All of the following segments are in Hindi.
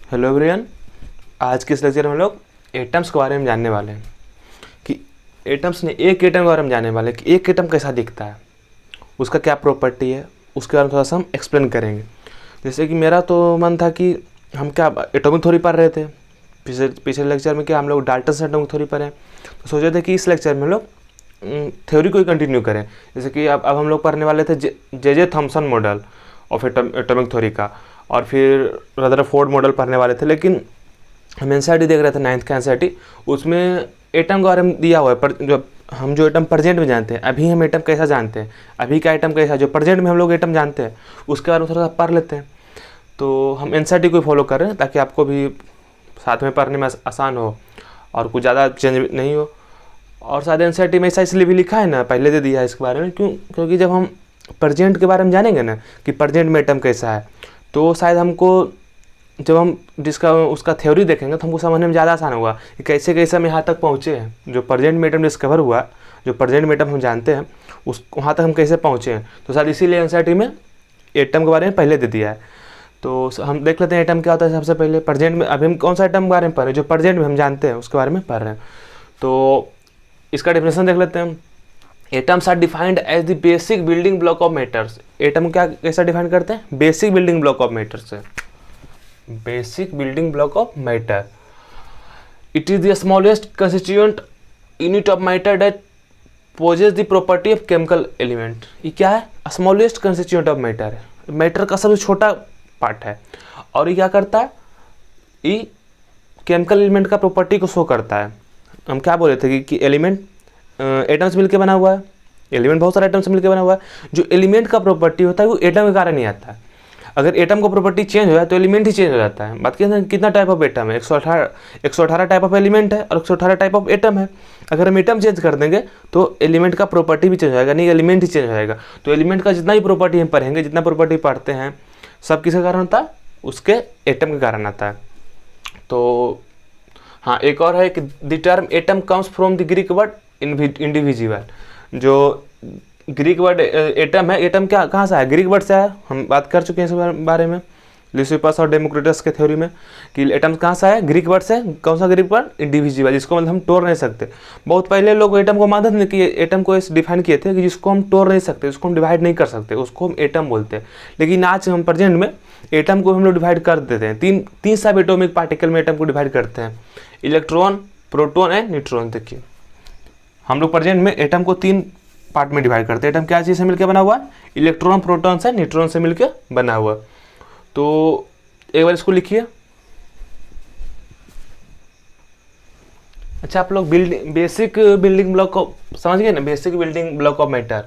Hello everyone. आज के इस लेक्चर में हम लोग एटम्स के बारे में जानने वाले हैं कि एटम्स ने एक एटम के बारे में जानने वाले हैं कि एक एटम कैसा दिखता है, उसका क्या प्रॉपर्टी है, उसके बारे में थोड़ा सा हम एक्सप्लेन करेंगे। जैसे कि मेरा तो मन था कि हम क्या एटॉमिक थ्योरी पढ़ रहे थे, पिछले लेक्चर में क्या हम लोग डाल्टन एटॉमिक थ्योरी पढ़े, तो सोचे थे कि इस लेक्चर में हम लोग थ्योरी को ही कंटिन्यू करें। जैसे कि अब हम लोग पढ़ने वाले थे J Thomson model of atomic theory का, और फिर रदरफोर्ड मॉडल पढ़ने वाले थे। लेकिन हम एनसीईआरटी देख रहे थे, 9th का एनसीईआरटी, उसमें एटम के बारे में दिया हुआ है। पर जो एटम प्रेजेंट में जानते हैं, अभी हम एटम कैसा जानते हैं, अभी का एटम कैसा, जो प्रेजेंट में हम लोग एटम जानते हैं, उसके बारे में थोड़ा सा पढ़ लेते हैं। तो हम एनसीईआरटी को फॉलो कर रहे हैं ताकि आपको भी साथ में पढ़ने में आसान हो और कुछ ज़्यादा चेंज नहीं हो। और शायद एनसीईआरटी में ऐसा इसलिए भी लिखा है ना, पहले दे दिया है इसके बारे में, क्योंकि जब हम प्रेजेंट के बारे में जानेंगे ना कि प्रेजेंट में एटम कैसा है, तो शायद हमको जब हम उसका थ्योरी देखेंगे तो हमको समझने में ज़्यादा आसान होगा कि कैसे कैसे हम यहाँ तक पहुँचे हैं। जो प्रेजेंट में एटम डिस्कवर हुआ, जो प्रेजेंट में एटम हम जानते हैं, उस वहाँ तक हम कैसे पहुँचे हैं। तो शायद इसीलिए एनसीईआरटी में एटम के बारे में पहले दे दिया है। तो हम देख लेते हैं एटम क्या होता है। सबसे पहले प्रेजेंट में अभी हम कौन सा एटम के बारे में पढ़ रहे हैं, जो प्रेजेंट में हम जानते हैं उसके बारे में पढ़ रहे हैं। तो इसका डेफिनेशन देख लेते हैं। Atoms are defined as the basic building block of matters. Atom क्या कैसा डिफाइन करते हैं? Basic building block of matter से। Basic building block of matter. It is the smallest constituent unit of matter that possess the property of chemical element. ये क्या है? स्मॉलेस्ट कंस्टिट्यूएंट ऑफ मैटर है, मैटर का सबसे छोटा पार्ट है। और ये क्या करता है? ये केमिकल एलिमेंट का प्रॉपर्टी को शो करता है। हम क्या बोले थे कि एलिमेंट एटम्स मिलकर बना हुआ है, एलिमेंट बहुत सारे एटम से मिलकर बना हुआ है। जो एलिमेंट का प्रॉपर्टी होता है वो एटम के कारण ही आता है। अगर एटम का प्रॉपर्टी चेंज हो जाए तो एलिमेंट ही चेंज हो जाता है। बात कितना टाइप ऑफ एटम है? 118 टाइप ऑफ एलिमेंट है और 118 टाइप ऑफ एटम है। अगर हम एटम चेंज कर देंगे तो एलिमेंट का प्रॉपर्टी भी चेंज हो जाएगा, नहीं एलिमेंट ही चेंज हो जाएगा। तो एलिमेंट का जितना भी प्रॉपर्टी हम पढ़ेंगे, जितना प्रॉपर्टी पढ़ते हैं, सब किसके कारण होता है? उसके एटम के कारण आता है। तो हाँ, एक और है कि the term atom comes from the Greek word individual. जो ग्रीक वर्ड एटम है, एटम क्या कहाँ से है? ग्रीक वर्ड से है। हम बात कर चुके हैं इस बारे में ल्यूसिपस और डेमोक्रिटस के थ्योरी में कि एटम कहाँ से है? ग्रीक वर्ड से। कौन सा ग्रीक वर्ड? इंडिविजुअल, जिसको मतलब हम तोड़ नहीं सकते। बहुत पहले लोग एटम को मानते थे कि एटम को ऐसे डिफाइन किए थे कि जिसको हम तोड़ नहीं सकते, उसको हम डिवाइड नहीं कर सकते, उसको हम एटम बोलते हैं। लेकिन आज हम प्रेजेंट में एटम को हम लोग डिवाइड कर देते हैं। तीन सब एटॉमिक पार्टिकल में एटम को डिवाइड करते हैं: इलेक्ट्रॉन, प्रोटॉन एंड न्यूट्रॉन। देखिए हम लोग प्रेजेंट में एटम को 3 पार्ट में डिवाइड करते हैं। एटम क्या चीज़ से मिलकर बना हुआ है? इलेक्ट्रॉन, प्रोटॉन से, न्यूट्रॉन से मिलकर बना हुआ। तो एक बार इसको लिखिए। अच्छा, आप लोग बेसिक बिल्डिंग ब्लॉक समझ गए ना? Basic building block of matter,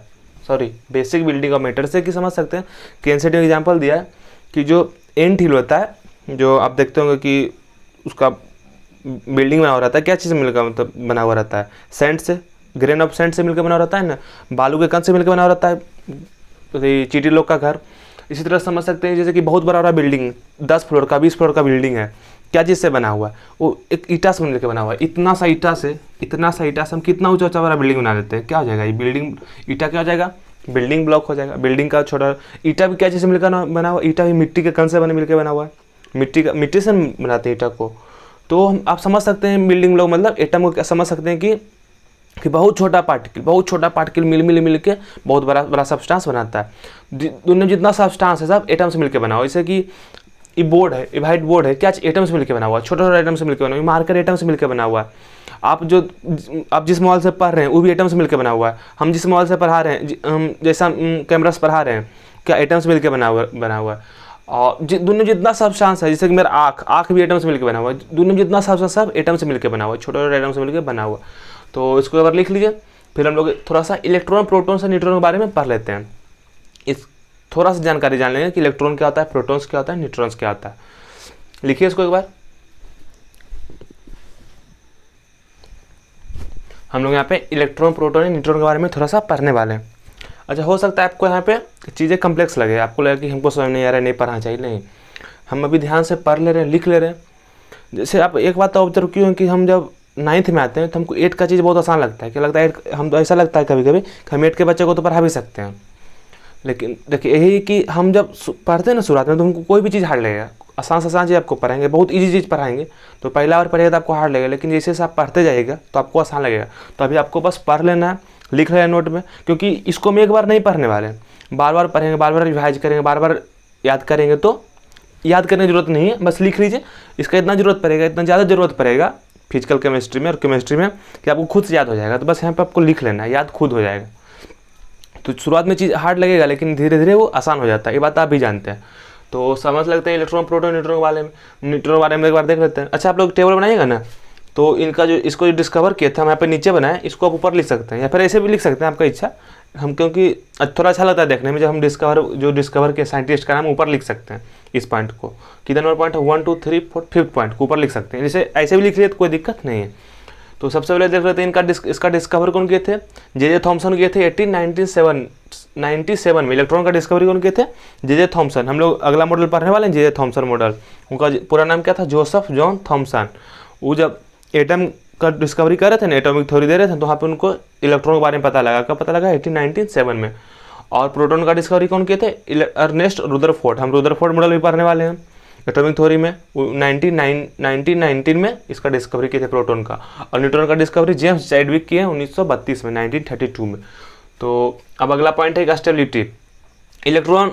sorry basic building of matter से कि समझ सकते हैं कि एनसीईआरटी एग्जाम्पल दिया है कि जो एंट हिल होता है, जो आप देखते होंगे कि उसका बिल्डिंग बना हुआ रहता है, क्या चीज़ से मिलकर मतलब बना हुआ रहता है? सैंड से, ग्रेन ऑफ सैंड से मिलकर बना हुआ रहता है ना, बालू के कण से मिलकर बना हुआ रहता है चींटी लोग का घर। इसी तरह समझ सकते हैं जैसे कि बहुत बड़ा बिल्डिंग, 10 फ्लोर का, 20 फ्लोर का बिल्डिंग है, क्या चीज़ से बना हुआ है? वो एक ईटा से मिलकर बना हुआ है। इतना सा ईटा से हम कितना ऊँचा ऊँचा बड़ा बिल्डिंग बना देते हैं, क्या हो जाएगा? ये बिल्डिंग, ईटा क्या हो जाएगा? बिल्डिंग ब्लॉक हो जाएगा। बिल्डिंग का छोटा ईटा भी क्या चीज़ से मिलकर बना हुआ? ईटा भी मिट्टी के कण से मिलकर बना हुआ है। मिट्टी से बनाते हैं ईटा को। तो आप समझ सकते हैं बिल्डिंग ब्लॉक मतलब एटम को क्या समझ सकते हैं कि बहुत छोटा पार्टिकल मिल के बहुत बड़ा सब्सटेंस बनाता है। दुनिया में जितना सब्सटेंस है सब एटम से मिलकर बना हुआ है। जैसे कि ये बोर्ड है, ये व्हाइट बोर्ड है, क्या एटम से मिलकर बना हुआ है? छोटा एटम से मिलकर बना हुआ है। मार्कर एटम से मिलकर बना हुआ है। आप जिस मोबाइल से पढ़ रहे हैं वो भी एटम से मिलकर बना हुआ है। हम जिस मोबाइल से पढ़ा रहे हैं, हम जैसा कैमरा से पढ़ा रहे हैं, क्या एटम से मिलकर बना हुआ है। और दुनिया में जितना सब्सटेंस है, जैसे कि मेरा आँख भी एटम से मिलकर बना हुआ है। दुनिया में जितना सब्सटेंस सब एटम से मिलकर बना हुआ है, छोटे एटम से मिलकर बना हुआ। तो इसको एक बार लिख लीजिए। फिर हम लोग थोड़ा सा इलेक्ट्रॉन, प्रोटॉन से न्यूट्रॉन के बारे में पढ़ लेते हैं। इस थोड़ा सा जानकारी जान लेंगे कि इलेक्ट्रॉन क्या होता है, प्रोटॉन्स क्या होता है, न्यूट्रॉन्स क्या होता है। लिखिए इसको एक बार। हम लोग यहाँ पे इलेक्ट्रॉन, प्रोटॉन और न्यूट्रॉन के बारे में थोड़ा सा पढ़ने वाले हैं। अच्छा, हो सकता है आपको यहाँ पे चीज़ें कम्प्लेक्स लगे, आपको लगे कि हमको समझ नहीं आ रहा है, नहीं पढ़ना चाहिए। नहीं, हम अभी ध्यान से पढ़ ले रहे हैं, लिख ले रहे हैं। जैसे आप एक बात ऑब्जर्व की हो कि हम जब 9th में आते हैं तो हमको 8 का चीज़ बहुत आसान लगता है। क्या लगता है? हम तो ऐसा लगता है कभी कभी कि हम 8 के बच्चे को तो पढ़ा भी सकते हैं। लेकिन देखिए यही कि हम जब पढ़ते हैं ना शुरुआत में, तो हमको कोई भी चीज़ हार्ड लगेगा। आसान से आसान चीज़ आपको पढ़ाएंगे, बहुत इजी चीज़ पढ़ाएंगे। तो पहला बार पढ़ेगा तो आपको हार्ड लगेगा, लेकिन जैसे जैसे आप पढ़ते जाइएगा तो आपको आसान लगेगा। तो अभी आपको बस पढ़ लेना है, लिख लेना नोट में, क्योंकि इसको हम एक बार नहीं पढ़ने वाले हैं, बार बार पढ़ेंगे, बार बार रिवाइज करेंगे, बार बार याद करेंगे। तो याद करने की जरूरत नहीं है, बस लिख लीजिए। इसका इतना ज़रूरत पड़ेगा, इतना ज़्यादा ज़रूरत पड़ेगा फिजिकल केमिस्ट्री में और केमिस्ट्री में कि आपको खुद से याद हो जाएगा। तो बस यहाँ पे आपको लिख लेना है, याद खुद हो जाएगा। तो शुरुआत में चीज़ हार्ड लगेगा, लेकिन धीरे धीरे वो आसान हो जाता है, ये बात आप भी जानते हैं। तो समझ लगते हैं इलेक्ट्रॉन प्रोटॉन न्यूट्रॉन के बारे में, एक बार देख लेते हैं। अच्छा, आप लोग टेबल बनाइएगा ना, तो इनका जो इसको जो डिस्कवर किया था हम यहाँ पे नीचे बनाए, इसको आप ऊपर लिख सकते हैं या फिर ऐसे भी लिख सकते हैं, आपका इच्छा। हम क्योंकि थोड़ा अच्छा लगता है देखने में, जब हम डिस्कवर के साइंटिस्ट का नाम ऊपर लिख सकते हैं, इस पॉइंट को कितना नंबर पॉइंट है, 1 2 3 4 5th पॉइंट को ऊपर लिख सकते हैं। जैसे ऐसे भी लिख लिए तो कोई दिक्कत नहीं है। तो सबसे पहले देख लेते हैं इसका डिस्कवर कौन किए थे, जे थॉमसन किए थे 1897 में। इलेक्ट्रॉन का डिस्कवरी कौन किए थे, जे थॉमसन। हम लोग अगला मॉडल पढ़ने वाले हैं जे थॉमसन मॉडल, उनका पूरा नाम क्या था, जोसेफ जॉन थॉमसन। वो जब एटम का डिस्कवरी कर रहे थे ना, एटॉमिक थ्योरी दे रहे थे, तो वहाँ पे उनको इलेक्ट्रॉन के बारे में पता लगा। कब पता लगा, 1897 में। और प्रोटॉन का डिस्कवरी कौन किए थे, अर्नेस्ट रुदरफोर्ड। हम रुदरफोर्ड मॉडल भी पढ़ने वाले हैं एटॉमिक थ्योरी में। 1919 में इसका डिस्कवरी किए थे प्रोटॉन का। और न्यूट्रॉन का डिस्कवरी जेम्स चैडविक किए 1932 में, 1932 में। तो अब अगला पॉइंट है स्टेबिलिटी। इलेक्ट्रॉन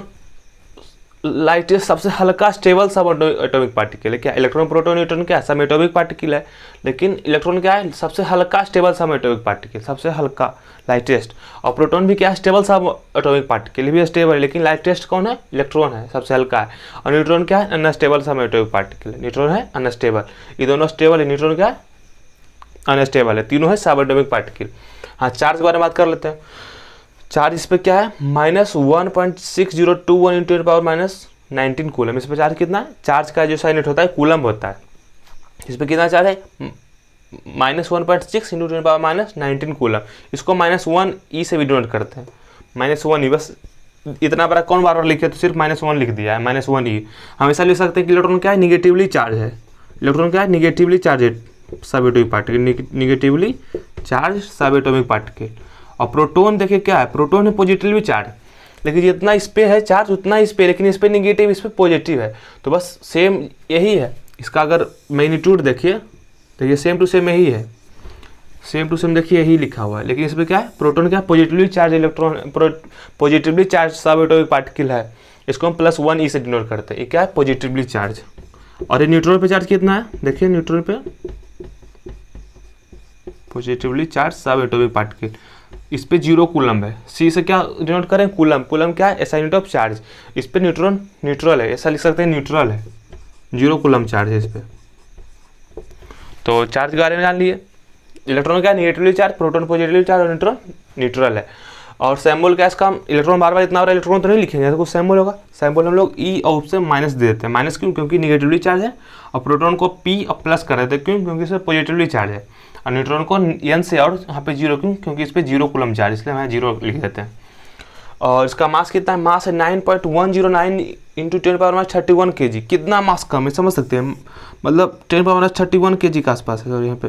लाइटेस्ट सबसे हल्का स्टेबल सब एटॉमिक पार्टिकल है। क्या इलेक्ट्रॉन प्रोटॉन न्यूट्रॉन क्या सब एटॉमिक पार्टिकल है, लेकिन इलेक्ट्रॉन क्या है, सबसे हल्का स्टेबल सब एटॉमिक पार्टिकल, सबसे हल्का लाइटेस्ट। और प्रोटॉन भी क्या है, स्टेबल सब एटॉमिक पार्टिकल भी स्टेबल है, लेकिन लाइटेस्ट कौन है, इलेक्ट्रॉन है, सबसे हल्का है। और न्यूट्रॉन क्या है, अनस्टेबल सब एटॉमिक पार्टिकल है। न्यूट्रॉन है अनस्टेबल, ये दोनों स्टेबल है, न्यूट्रॉन क्या है अनस्टेबल है, तीनों है सब एटॉमिक पार्टिकल। हाँ, चार्ज के बारे में बात कर लेते हैं। चार्ज इस पर क्या है, -1.6021 × 10⁻⁻19 कूलम। इस पर चार्ज कितना है, चार्ज का जो यूनिट होता है कूलम होता है। इस पर कितना चार्ज है, -1.6 × 10⁻⁻19 कूलम। इसको -1e से भी डिनोट करते हैं, -1e। बस इतना बड़ा कौन बार बार लिखे, तो सिर्फ -1 लिख दिया है, -1e। हम ऐसा लिख सकते हैं कि इलेक्ट्रॉन क्या है, निगेटिवली चार्ज है। इलेक्ट्रॉन क्या है, निगेटिवली चार्ज है सब एटॉमिक पार्टिकल, निगेटिवली चार्ज सब एटॉमिक पार्टिकल। और प्रोटॉन देखिए क्या है, प्रोटॉन है पॉजिटिवली चार्ज, लेकिन जितना इस पे है चार्ज उतना इस पे, लेकिन इस पे निगेटिव, इस पे पॉजिटिव है। तो बस सेम यही है इसका। अगर मैग्नीट्यूड देखिए सेम टू सेम यही है, सेम टू सेम देखिए यही लिखा हुआ है, लेकिन इस पर क्या है, प्रोटॉन क्या positively charge electron, positively charge सब एटॉमिक पार्टिकल है। इसको हम +1e से डिनोट करते हैं, ये क्या है पॉजिटिवली चार्ज। और ये न्यूट्रॉन पे चार्ज कितना है, देखिए न्यूट्रॉन पे पॉजिटिवली चार्ज सब एटॉमिक पार्टिकल, इस पे 0 कूलम है। सी से क्या डिनोट करें, कूलम। कूलम क्या है, ऐसा यूनिट ऑफ चार्ज। इस पे न्यूट्रॉन न्यूट्रल है, ऐसा लिख सकते हैं न्यूट्रल है, 0 कूलम चार्ज है इस पे। तो चार्ज के बारे में जान लिए। इलेक्ट्रॉन क्या है, negatively charge, proton positively charge और न्यूट्रॉन न्यूट्रल है। और सैम्बल क्या इसका, हम इलेक्ट्रॉन बार बार इतना बड़ा इलेक्ट्रॉन तो नहीं लिखेंगे, तो कुछ सैम्बल होगा। सैम्बल हम लोग ई और से माइनस दे देते हैं। माइनस क्यों, क्योंकि निगेटिवली चार्ज है। और प्रोटॉन को पी और प्लस कर देते हैं, क्यों, क्योंकि इसमें पॉजिटिवली चार्ज है। और न्यूट्रॉन को एन से, और यहाँ पे 0 क्यों, क्योंकि इस पर 0 कूलम चार्ज, इसलिए हम 0 लिख देते हैं। और इसका मास कितना है, मास है 9.109 × 10⁻31 kg। कितना मास कम है, समझ सकते हैं, मतलब 10⁻31 kg के आसपास है। और यहाँ पे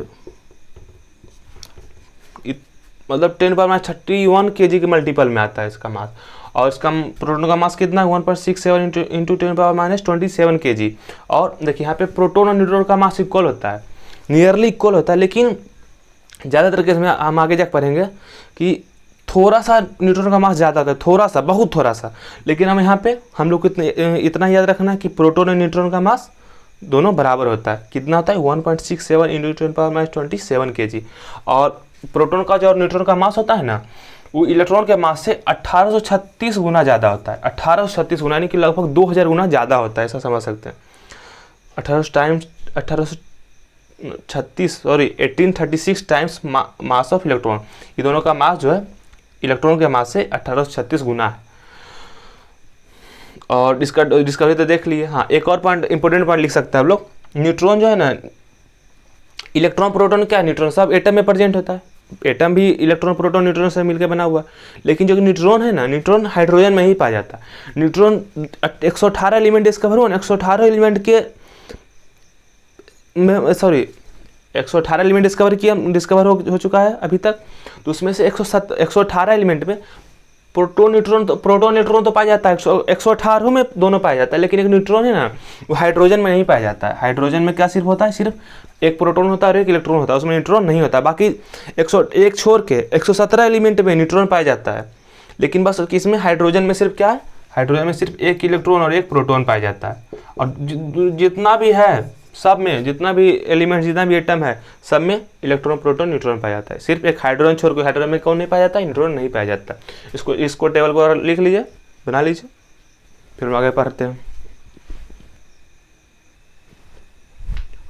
मतलब 10⁻31 kg के मल्टीपल में आता है इसका मास। और इसका प्रोटॉन का मास कितना है, 1.67 × 10⁻27 kg। और देखिए यहाँ पे प्रोटॉन और न्यूट्रॉन का मास इक्वल होता है, नियरली इक्वल होता है, लेकिन ज़्यादातर केस में हम आगे जाकर पढ़ेंगे कि थोड़ा सा न्यूट्रॉन का मास ज़्यादा होता है, थोड़ा सा, बहुत थोड़ा सा। लेकिन हम यहाँ पे हम लोग को इतना याद रखना है कि प्रोटॉन और न्यूट्रॉन का मास दोनों बराबर होता है। कितना होता है, 1.67 × 10⁻27 kg। और प्रोटॉन का जो और न्यूट्रॉन का मास होता है ना, वो इलेक्ट्रॉन के मास से 1836 गुना ज़्यादा होता है। 1836 गुना यानी कि लगभग 2000 गुना ज़्यादा होता है, ऐसा समझ सकते हैं। 1836 टाइम्स मास ऑफ इलेक्ट्रॉन। ये दोनों का मास जो है इलेक्ट्रॉन के मास से 1836 गुना है। और इसका डिस्कवरी तो देख लिए। हाँ, एक और पॉइंट, इंपॉर्टेंट पॉइंट लिख सकते हैं हम लोग। न्यूट्रॉन जो है ना, इलेक्ट्रॉन प्रोटॉन क्या है, न्यूट्रॉन सब एटम में प्रेजेंट होता है। एटम भी इलेक्ट्रॉन प्रोटॉन न्यूट्रॉन से मिलकर बना हुआ है। लेकिन जो न्यूट्रॉन है ना, न्यूट्रॉन हाइड्रोजन में ही पाया जाता है। न्यूट्रॉन 118 एलिमेंट डिस्कवर हुआ, 118 एलिमेंट के 118 एलिमेंट डिस्कवर हो चुका है अभी तक। तो उसमें से 118 एलिमेंट में प्रोटॉन न्यूट्रॉन तो पाया जाता है 118 में दोनों पाया जाता है, लेकिन एक न्यूट्रॉन है ना वो हाइड्रोजन में नहीं पाया जाता है। हाइड्रोजन में क्या सिर्फ होता है, सिर्फ एक प्रोटॉन होता है और एक इलेक्ट्रॉन होता है, उसमें न्यूट्रॉन नहीं होता। बाकी 101 छोड़ के 117 एलिमेंट में न्यूट्रॉन पाया जाता है, लेकिन बस इसमें हाइड्रोजन में सिर्फ क्या है, हाइड्रोजन में सिर्फ एक इलेक्ट्रॉन और एक प्रोटॉन पाया जाता है। और जितना भी है सब में, जितना भी एलिमेंट, जितना भी एटम है, सब में इलेक्ट्रॉन प्रोटॉन न्यूट्रॉन पाया जाता है। सिर्फ एक हाइड्रोजन छोड़ के, हाइड्रोजन में कौन नहीं पाया जाता, न्यूट्रॉन नहीं पाया जाता। इसको टेबल को लिख लीजिए, बना लीजिए, फिर हम आगे पढ़ते हैं।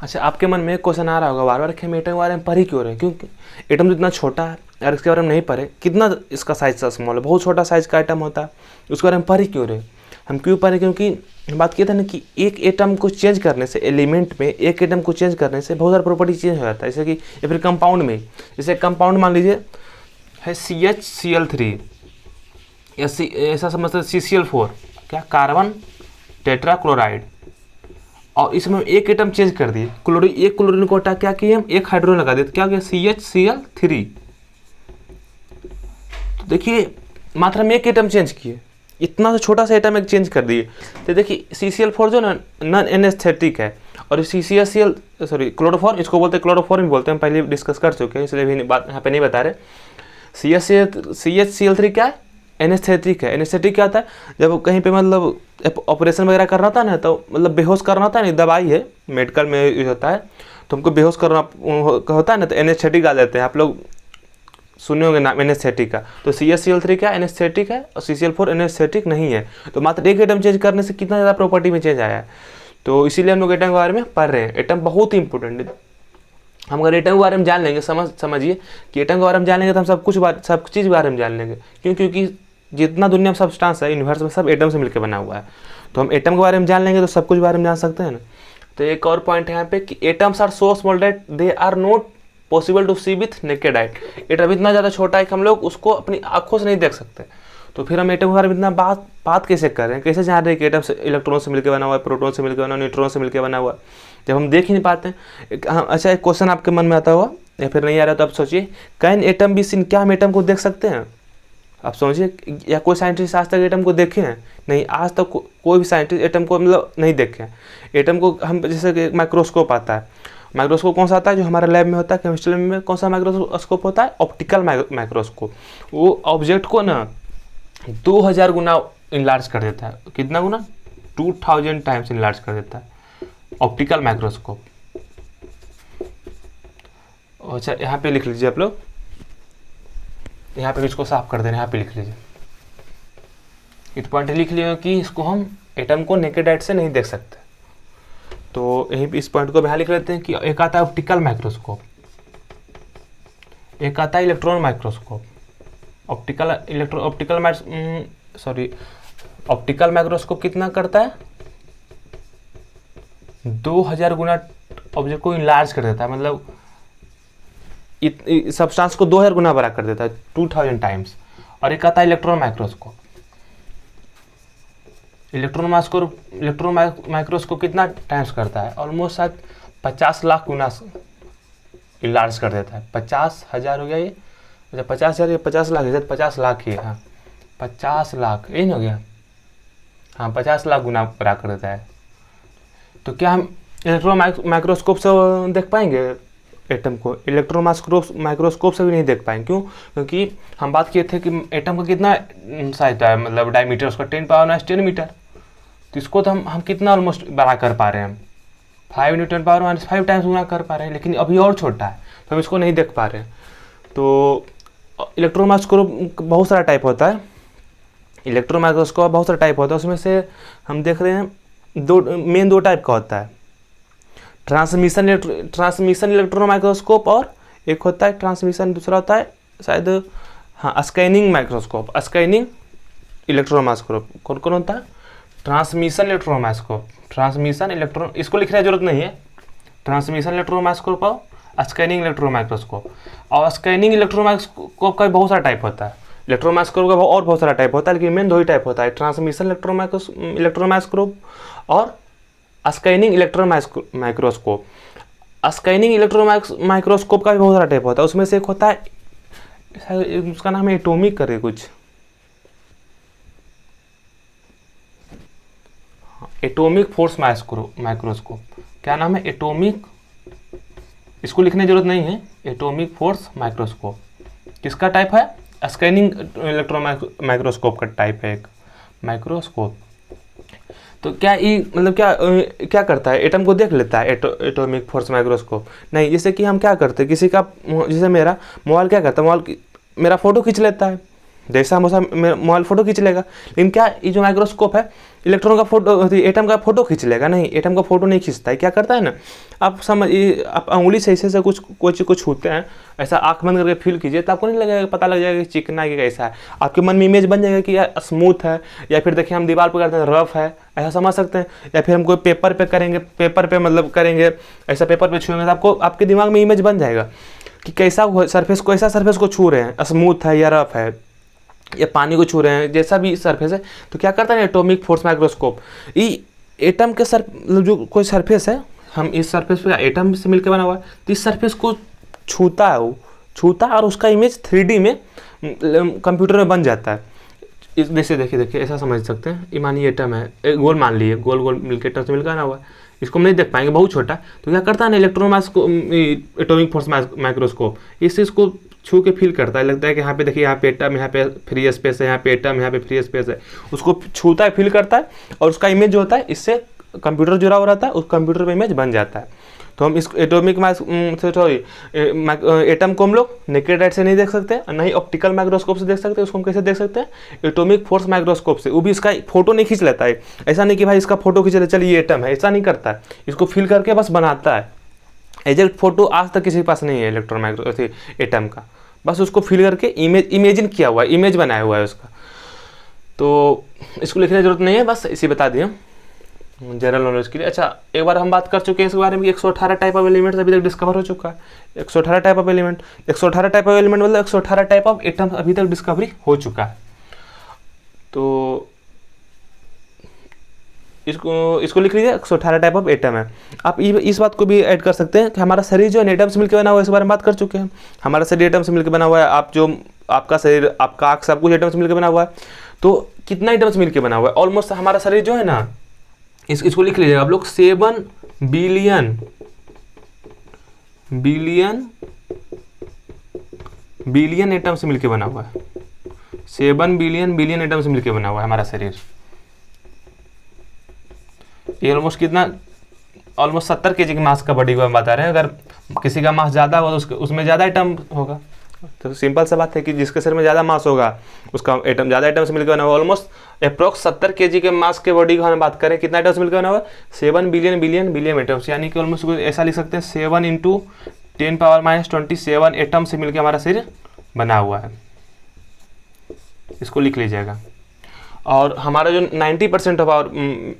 अच्छा, आपके मन में एक क्वेश्चन आ रहा होगा बार बार कि हम एटम के बारे में पढ़ ही क्यों रहे हैं, क्योंकि एटम तो इतना छोटा है और इसके बारे में नहीं पढ़े, कितना इसका साइज स्मॉल है, बहुत छोटा साइज का एटम होता है, उसके बारे में पढ़ ही क्यों रहे। हम क्यों पढ़े, क्योंकि बात किया था ना कि एक एटम को चेंज करने से, एलिमेंट में एक एटम को चेंज करने से बहुत सारा प्रॉपर्टी चेंज हो जाता है। जैसे कि या फिर कंपाउंड में, जैसे कंपाउंड मान लीजिए है CHCl3 या ऐसा समझते CCl4, क्या कार्बन टेट्राक्लोराइड, और इसमें एक एटम चेंज कर दिए, एक क्लोरीन को हटा क्या किए हम, एक हाइड्रोजन लगा दिए, तो क्या हो गया CHCl3। तो देखिए मात्रा में एक एटम चेंज किए, इतना सा छोटा सा एटम एक चेंज कर दिए। तो देखिए CCl4 जो नॉन एनेस्थेटिक है, और क्लोरोफॉर्म, इसको बोलते हैं क्लोरोफॉर्म बोलते हैं, पहले डिस्कस कर चुके हैं, इसलिए भी बात यहाँ पे नहीं बता रहे। CHCl3 क्या है, एनेस्थेटिक है। एनेस्थेटिक क्या होता है, जब कहीं पे मतलब ऑपरेशन वगैरह करना था ना, तो मतलब बेहोश करना था ना, दवाई है मेडिकल में यूज होता है, तो हमको बेहोश करना होता है ना, तो एनेस्थेटिक आ जाते हैं, आप लोग सुने होंगे नाम एनेस्थेटिक का। तो CHCl3 क्या एनेस्थेटिक है और CCl4 एनेस्थेटिक नहीं है। तो मात्र एक एटम चेंज करने से कितना ज़्यादा प्रॉपर्टी में चेंज आया है, तो इसीलिए हम लोग एटम के बारे में पढ़ रहे हैं। एटम बहुत ही इंपॉर्टेंट है। हम अगर एटम के बारे में जान लेंगे, समझिए कि एटम के बारे में जान लेंगे तो हम सब चीज़ के बारे में जान लेंगे। क्योंकि जितना दुनिया में सब्सटेंस है यूनिवर्स में, सब एटम से मिलकर बना हुआ है। तो हम एटम के बारे में जान लेंगे तो सब कुछ बारे में जान सकते हैं ना। तो एक और पॉइंट है यहाँ पे कि atoms are so small that they are not possible to see with naked eye. Atom इतना ज़्यादा छोटा है कि हम लोग उसको अपनी आंखों से नहीं देख सकते। तो फिर हम एटम के बारे में इतना बात कैसे कर रहे हैं, कैसे जान रहे हैं कि एटम से इलेक्ट्रॉन से मिलकर बना हुआ है, प्रोटॉन से मिलकर बना हुआ है, न्यूट्रॉन से मिलकर बना हुआ है, जब हम देख ही नहीं पाते हैं। अच्छा, एक क्वेश्चन आपके मन में आता हुआ या फिर नहीं आ रहा तो आप सोचिए, कैन एटम बी सीन, क्या हम एटम को देख सकते हैं? आप समझिए, या कोई साइंटिस्ट आज तक एटम को देखे हैं? नहीं, आज तक कोई भी साइंटिस्ट एटम को मतलब नहीं देखे हैं। एटम को हम, जैसे कि माइक्रोस्कोप आता है, माइक्रोस्कोप कौन सा आता है जो हमारे लैब में होता है, केमिस्ट्री में कौन सा माइक्रोस्कोप होता है, ऑप्टिकल माइक्रोस्कोप। वो ऑब्जेक्ट को ना 2000 गुना इनलार्ज कर देता है। कितना गुना? 2000 टाइम्स इनलार्ज कर देता है ऑप्टिकल माइक्रोस्कोप। अच्छा, यहाँ पे लिख लीजिए आप लोग, यहाँ पे इसको साफ कर देना, यहाँ पे लिख लीजिए, इस पॉइंट लिख लिया कि इसको हम एटम को नेकेड आइट से नहीं देख सकते। तो यहीं पे इस पॉइंट को यहाँ लिख लेते हैं कि एक आता है ऑप्टिकल माइक्रोस्कोप, एक आता है इलेक्ट्रॉन माइक्रोस्कोप। ऑप्टिकल माइक्रोस्कोप कितना करता है? 2000 गुना ऑब्जेक्ट को इनलार्ज कर देता है, मतलब सब्सटेंस को 2000 गुना बड़ा कर देता है, 2000 टाइम्स। और एक आता है इलेक्ट्रॉन माइक्रोस्कोप। इलेक्ट्रॉन माइक्रोस्कोप कितना टाइम्स करता है? ऑलमोस्ट शायद 50 लाख गुना इनलार्ज कर देता है। 50,000 हो गया ये, अच्छा 50,000 या 50 लाख, शायद 50 लाख ही है। हाँ, 50 लाख यही हो गया, हाँ 50 लाख गुना बड़ा कर देता है। तो क्या हम इलेक्ट्रॉन माइक्रोस्कोप से देख पाएंगे एटम को? इलेक्ट्रॉन माइक्रोस्कोप से भी नहीं देख पाएंगे। क्यों? क्योंकि हम बात किए थे कि एटम का कितना साइज है, मतलब डायमीटर उसका 10⁻⁻10 मीटर। तो इसको तो हम कितना ऑलमोस्ट बड़ा कर पा रहे हैं, हम 5 × 10⁻⁵ टाइम्स गुना कर पा रहे हैं, लेकिन अभी और छोटा है तो हम इसको नहीं देख पा रहे हैं। तो इलेक्ट्रॉन माइक्रोस्कोप बहुत सारा टाइप होता है, इलेक्ट्रॉन माइक्रोस्कोप बहुत सारा टाइप होता है। उसमें से हम देख रहे हैं दो टाइप का होता है, ट्रांसमिशन इलेक्ट्रॉन माइक्रोस्कोप, और एक होता है ट्रांसमिशन, दूसरा होता है शायद हाँ scanning microscope, scanning electron microscope. कौन कौन होता है? Transmission electron microscope, transmission electron, इसको लिखने की जरूरत नहीं है, ट्रांसमिशन इलेक्ट्रॉन माइक्रोस्कोप और स्कैनिंग इलेक्ट्रॉन माइक्रोस्कोप। और स्कैनिंग इलेक्ट्रॉन माइक्रोस्कोप का भी बहुत सारा टाइप होता है, इलेक्ट्रॉन माइक्रोस्कोप का और बहुत सारा टाइप होता है, लेकिन मेन 2 ही टाइप होता है, ट्रांसमिशन इलेक्ट्रॉन माइक्रोस्कोप और scanning electron microscope. Scanning electron microscope का भी बहुत सारा टाइप होता है। उसमें से एक होता है, उसका नाम है एटॉमिक करके कुछ, एटॉमिक फोर्स माइक्रोस्कोप। क्या नाम है? एटॉमिक, इसको लिखने की जरूरत नहीं है, एटॉमिक फोर्स माइक्रोस्कोप। किसका टाइप है? स्कैनिंग इलेक्ट्रॉन माइक्रोस्कोप का टाइप है एक माइक्रोस्कोप। तो क्या ये मतलब क्या करता है? एटम को देख लेता है एटॉमिक फोर्स माइक्रोस्कोप? नहीं। जैसे कि हम क्या करते हैं, किसी का, जैसे मेरा मोबाइल क्या करता है, मोबाइल मेरा फोटो खींच लेता है, जैसा हम वैसा मोबाइल फोटो खींच लेगा। लेकिन क्या ये जो माइक्रोस्कोप है इलेक्ट्रॉन का फोटो, एटम का फोटो खींच लेगा? नहीं, एटम का फोटो नहीं खींचता है। क्या करता है ना, आप आप अंगुली से ऐसे कुछ कोई चीज़ को छूते हैं, ऐसा आँख बंद करके फील कीजिए तो आपको नहीं लगेगा, पता लग जाएगा कि चिकना है कि कैसा है। आपके मन में इमेज बन जाएगा कि यार स्मूथ है, या फिर देखिए हम दीवार पर करते हैं रफ है, ऐसा समझ सकते हैं। या फिर हम कोई पेपर पे करेंगे, पेपर पे मतलब करेंगे, ऐसा पेपर पे छूएंगे तो आपको आपके दिमाग में इमेज बन जाएगा कि कैसा सरफेस को, ऐसा सरफेस को छू रहे हैं, स्मूथ है या रफ है, या पानी को छू रहे हैं, जैसा भी सरफेस है। तो क्या करता है एटॉमिक फोर्स माइक्रोस्कोप, ये एटम के जो कोई सरफेस है, हम इस सरफेस पे एटम से मिलकर बना हुआ है, तो इस सरफेस को छूता है, वो छूता है और उसका इमेज 3D में कंप्यूटर में बन जाता है। इस जैसे देखिए ऐसा समझ सकते हैं, ये मानिए एटम है, गोल मान लिए, गोल मिलकर एटम से मिलकर बना हुआ है, इसको हम नहीं देख पाएंगे, बहुत छोटा। तो क्या करता है ना इलेक्ट्रॉन एटॉमिक फोर्स माइक्रोस्कोप इस चीज़ को छू के फील करता है, लगता है कि यहाँ पे देखिए, यहाँ पे एटम, यहाँ पे फ्री स्पेस है, यहाँ पे एटम, यहाँ पे फ्री स्पेस है, उसको छूता है, फील करता है, और उसका इमेज जो होता है इससे कंप्यूटर जुड़ा हुआ रहता है, उस कंप्यूटर पे इमेज बन जाता है। तो हम इस एटम को हम लोग नेकेड आइट से नहीं देख सकते, ना ही ऑप्टिकल माइक्रोस्कोप से देख सकते हैं। उसको हम कैसे देख सकते हैं? एटॉमिक फोर्स माइक्रोस्कोप से। वो भी इसका फोटो नहीं खींच लेता है, ऐसा नहीं कि भाई इसका फोटो खींच ले चलिए ये एटम है, ऐसा नहीं करता है, इसको फील करके बस बनाता है। एग्जैक्ट फोटो आज तक किसी के पास नहीं है इलेक्ट्रॉन एटम का, बस उसको फील करके इमेजिन किया हुआ है, इमेज बनाया हुआ है उसका। तो इसको लिखने की जरूरत नहीं है, बस इसी बता दिए जनरल नॉलेज के लिए। अच्छा, एक बार हम बात कर चुके हैं इस बारे में कि 118 टाइप ऑफ एलिमेंट्स अभी तक डिस्कवर हो चुका है। 118 type of element, 118 type of element मतलब 118 टाइप ऑफ एटम अभी तक डिस्कवरी हो चुका है। तो इसको लिख लीजिए, 118 टाइप ऑफ एटम है। आप इस बात को भी ऐड कर सकते हैं कि हमारा शरीर जो है एटम से मिलकर बना हुआ है, इस बारे में बात कर चुके हैं। हमारा शरीर एटम से मिलकर बना हुआ है। आपका शरीर, आपका आँख, सब कुछ एटम से मिलकर बना हुआ है। तो कितना एटम से मिलकर बना हुआ है? ऑलमोस्ट हमारा शरीर जो है ना, इसको लिख लीजिएगा आप लोग, 7 बिलियन एटम से मिलकर बना हुआ है। 7 बिलियन एटम से मिलकर बना हुआ है हमारा शरीर। ये ऑलमोस्ट कितना, ऑलमोस्ट 70 kg के मास का बॉडी को हम बता रहे हैं। अगर किसी का मास ज़्यादा होगा तो उसमें ज़्यादा एटम होगा। तो सिंपल सा बात है कि जिसके शरीर में ज़्यादा मास होगा उसका एटम ज़्यादा एटम से मिलकर बना हुआ। ऑलमोस्ट अप्रॉक्स 70 kg के मास के बॉडी को हम बात करें, कितना एटम से मिलकर बना हुआ? 7 बिलियन एटम्स, यानी कि ऑलमोस्ट ऐसा लिख सकते हैं 7 × 10⁻27 एटम से मिलकर हमारा शरीर बना हुआ है। इसको लिख लीजिएगा। और हमारा जो 90% ऑफ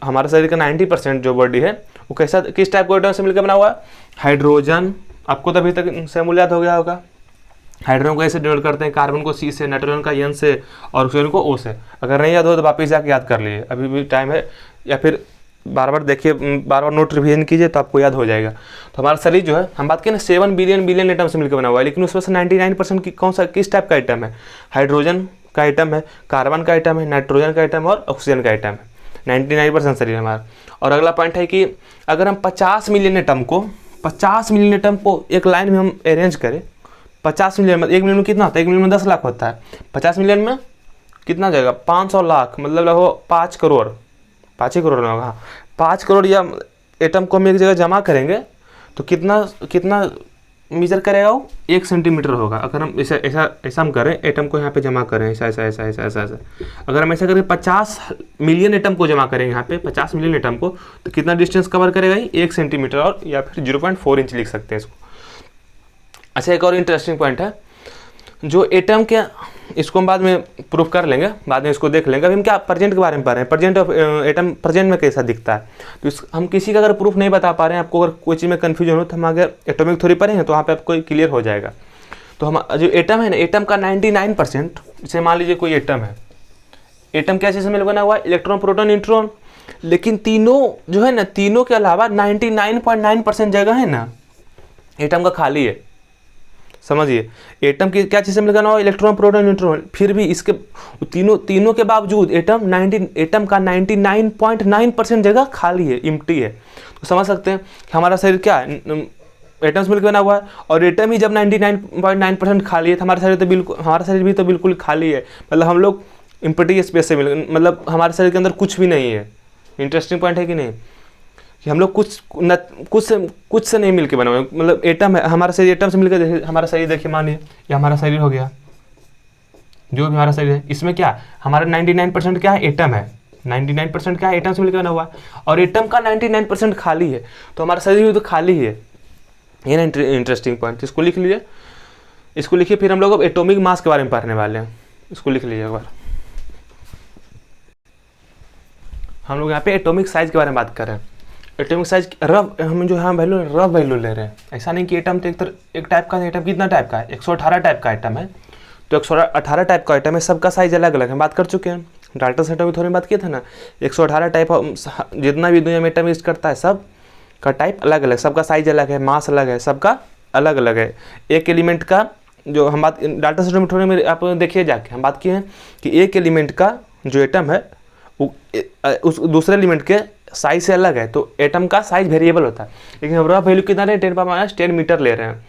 हमारे शरीर का 90% जो बॉडी है वो किस टाइप के एटम से मिलकर बना हुआ है? हाइड्रोजन। आपको तो अभी तक फॉर्मूला याद हो गया होगा। हाइड्रोजन को ऐसे डिनोट करते हैं, कार्बन को C से, नाइट्रोजन का N से, और ऑक्सीजन को O से। अगर नहीं याद हो तो वापस जाके याद कर लीजिए, अभी भी टाइम है, या फिर बार बार देखिए, बार बार नोट रिवीजन कीजिए तो आपको याद हो जाएगा। तो हमारा शरीर जो है, हम बात करें 7 बिलियन एटम से मिलकर बना हुआ है, लेकिन उसमें से 99% की किस टाइप का आइटम है? हाइड्रोजन का आइटम है, कार्बन का आइटम है, नाइट्रोजन का आइटम और ऑक्सीजन का आइटम है। 99% शरीर हमारा। और अगला पॉइंट है कि अगर हम 50 मिलियन एटम को एक लाइन में हम अरेंज करें, 50 मिलियन में, 1 मिलियन में कितना होता है? 1 मिलियन में 10 लाख होता है। 50 मिलियन में कितना जाएगा? 500 लाख, मतलब लगभग 5 करोड़, 5 ही करोड़ में होगा। 5 करोड़ या एटम को हम एक जगह जमा करेंगे तो कितना मीजर करेगा वो? 1 सेंटीमीटर होगा। अगर हम ऐसा हम करें, एटम को यहाँ पे जमा करें, ऐसा। अगर हम ऐसा करें 50 मिलियन एटम को जमा करें यहाँ पे, 50 मिलियन एटम को, तो कितना डिस्टेंस कवर करेगा ये? 1 सेंटीमीटर, और या फिर 0.4 इंच लिख सकते हैं इसको। अच्छा, एक और इंटरेस्टिंग पॉइंट है, जो एटम के, इसको हम बाद में प्रूफ कर लेंगे, बाद में इसको देख लेंगे। अभी हम क्या प्रेजेंट के बारे में पढ़ रहे हैं, प्रेजेंट ऑफ एटम प्रेजेंट में कैसा दिखता है। तो हम किसी का अगर प्रूफ नहीं बता पा रहे हैं, आपको अगर कोई चीज़ में कन्फ्यूजन हो तो हम अगर एटॉमिक थ्योरी पढ़ेंगे तो वहाँ पे आपको क्लियर हो जाएगा। तो हम जो एटम है ना, एटम का 99%, जैसे मान लीजिए कोई एटम है, एटम क्या चीज़ से मिलकर बना हुआ है? Electron, proton, neutron. लेकिन तीनों जो है ना, तीनों के अलावा 99.9% जगह है ना एटम का खाली है। समझिए, एटम की क्या चीज़ से मिलकर बना हुआ, इलेक्ट्रॉन प्रोटॉन न्यूट्रॉन। फिर भी इसके तीनों के बावजूद एटम का 99.9% जगह खाली है, इम्प्टी है। तो समझ सकते हैं कि हमारा शरीर क्या है, एटम्स मिलकर बना हुआ है। और एटम ही जब 99.9% खाली है तो हमारा शरीर भी तो बिल्कुल खाली है। मतलब हम लोग इम्प्टी स्पेस से मिल, मतलब हमारे शरीर के अंदर कुछ भी नहीं है। इंटरेस्टिंग पॉइंट है कि नहीं, कि हम लोग कुछ से नहीं मिलके बना हुआ है। मतलब एटम है, हमारा शरीर एटम से मिलकर, हमारा शरीर देखिए, मान लीजिए ये हमारा शरीर हो गया, जो भी हमारा शरीर है, इसमें क्या हमारा 99% क्या है, एटम है। 99% क्या है, एटम से मिलकर बना हुआ है। और एटम का 99% खाली है, तो हमारा शरीर भी तो खाली ही है। ये ना इंटरेस्टिंग पॉइंट, इसको लिख लीजिए, इसको लिखिए। फिर हम लोग अब एटॉमिक मास के बारे में पढ़ने वाले हैं, इसको लिख लीजिए एक बार। हम लोग यहाँ पे एटॉमिक साइज के बारे में बात कर रहे हैं। एटॉमिक साइज रफ, हम जो यहाँ वैल्यू रफ वैल्यू ले रहे हैं। ऐसा नहीं कि एटम तो एक टाइप का, एटम कितना टाइप का है, 118 टाइप का एटम है। तो 118 टाइप का एटम है, सबका साइज अलग अलग है, हम बात कर चुके हैं। डाल्टन एटम में थोड़ी बात किए थे ना, 118 टाइप, जितना भी दुनिया में एटम यूज करता है सब का टाइप अलग अलग, सबका साइज अलग है, मास अलग है, सबका अलग अलग है। एक एलिमेंट का जो हम बात डाल्टन एटम में थोड़े में आप देखिए जाके, हम बात किए हैं कि एक एलिमेंट का जो एटम है वो उस दूसरे एलिमेंट के साइज से अलग है, तो एटम का साइज वेरिएबल होता है। लेकिन हम रफ वैल्यू कितना रहे, 10⁻10 मीटर ले रहे हैं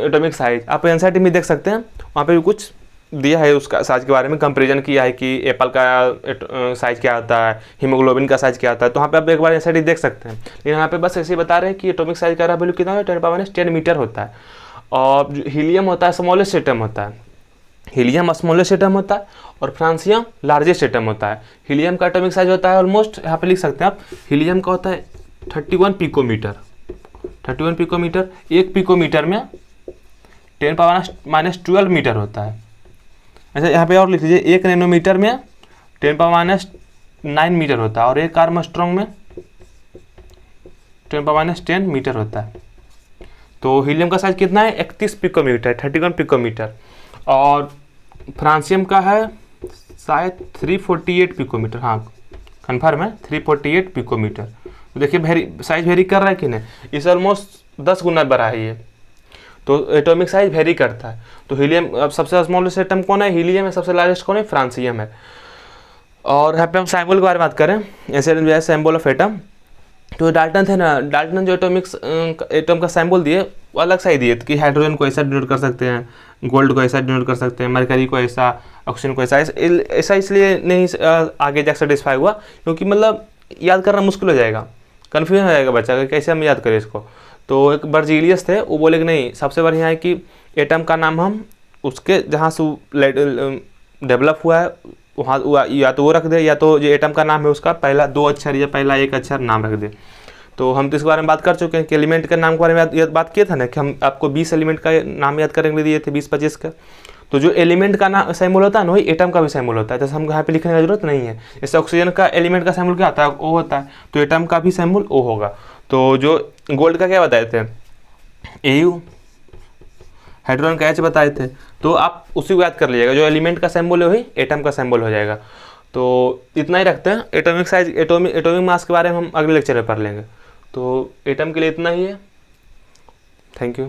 एटॉमिक साइज। आप एनसीईआरटी में देख सकते हैं, वहाँ पे भी कुछ दिया है उसका साइज के बारे में, कंपेरिजन किया है कि एप्पल का साइज क्या होता है, हीमोग्लोबिन का साइज क्या होता है। तो वहाँ पे आप एक बार एनसीईआरटी देख सकते हैं। लेकिन यहाँ पे बस ऐसे ही बता रहे हैं कि एटॉमिक साइज का रफ वैल्यू कितना है, 10⁻10 मीटर होता है। और हीलियम होता है, स्मॉलेस्ट एटम होता है। हीलियम स्मॉलेस्ट एटम होता है और फ्रांसियम लार्जेस्ट एटम होता है। हीलियम का एटॉमिक साइज होता है ऑलमोस्ट, यहाँ पे लिख सकते हैं आप, हीलियम का होता है 31 पिकोमीटर। 31 पिकोमीटर, एक पिकोमीटर में 10⁻⁻12 मीटर होता है। अच्छा, यहाँ पे और लिख लीजिए, एक नैनोमीटर में 10⁻9 मीटर होता है, और एक आर्मस्ट्रॉन्ग में 10⁻10 मीटर होता है। तो हीलियम का साइज कितना है, 31 पिकोमीटर, 31 पिकोमीटर। और फ्रांसियम का है शायद 348 पिकोमीटर, हाँ कन्फर्म है, 348 पिकोमीटर। तो देखिए साइज वेरी कर रहा है कि नहीं, इस ऑलमोस्ट 10 गुना बड़ा है ये। तो एटॉमिक साइज वेरी करता है। तो हीलियम, अब सबसे स्मॉलेस्ट एटम कौन है, हीलियम है, सबसे लार्जेस्ट कौन है, फ्रांसियम है। और यहाँ पे हम सिंबल के बारे में बात करें, ऐसे सिंबल ऑफ एटम। तो डाल्टन थे ना, डाल्टन जो एटम का सिंबल दिए वो अलग सा ही दिए कि हाइड्रोजन को ऐसा डिनोट कर सकते हैं, गोल्ड को ऐसा डिनोट कर सकते हैं, मरकरी को ऐसा, ऑक्सीजन को ऐसा इसलिए नहीं आगे जाकर सेटिस्फाई हुआ, क्योंकि मतलब याद करना मुश्किल हो जाएगा, कन्फ्यूजन हो जाएगा बच्चा का, कैसे हम याद करें इसको। तो एक बर्जीलियस थे, वो बोले कि नहीं, सबसे बढ़िया है कि एटम का नाम हम उसके जहाँ से डेवलप हुआ है वहाँ या तो वो रख दे, या तो जो एटम का नाम है उसका पहला 2 अक्षर या पहला 1 अक्षर नाम रख दे। तो हम तो इस बारे में बात कर चुके हैं कि एलिमेंट के नाम के बारे में बात किया था ना, कि हम आपको 20 एलिमेंट का नाम याद करने के लिए दिए थे, 20-25 का। तो जो एलिमेंट का नाम सिंबल होता है ना, वही एटम का भी सिंबल होता है। जैसे हम यहाँ पे लिखने की जरूरत नहीं है। जैसे ऑक्सीजन का एलिमेंट का सिंबल क्या होता है, ओ होता है, तो एटम का भी सिंबल ओ होगा। तो जो गोल्ड का क्या बताए थे, AU, हाइड्रोजन का H बताए थे। तो आप उसी को याद कर लीजिएगा, जो एलिमेंट का सिंबल है वही एटम का सिंबल हो जाएगा। तो इतना ही रखते हैं। एटॉमिक साइज, एटॉमिक मास के बारे में हम अगले लेक्चर में पढ़ लेंगे। तो एटम के लिए इतना ही है। Thank you.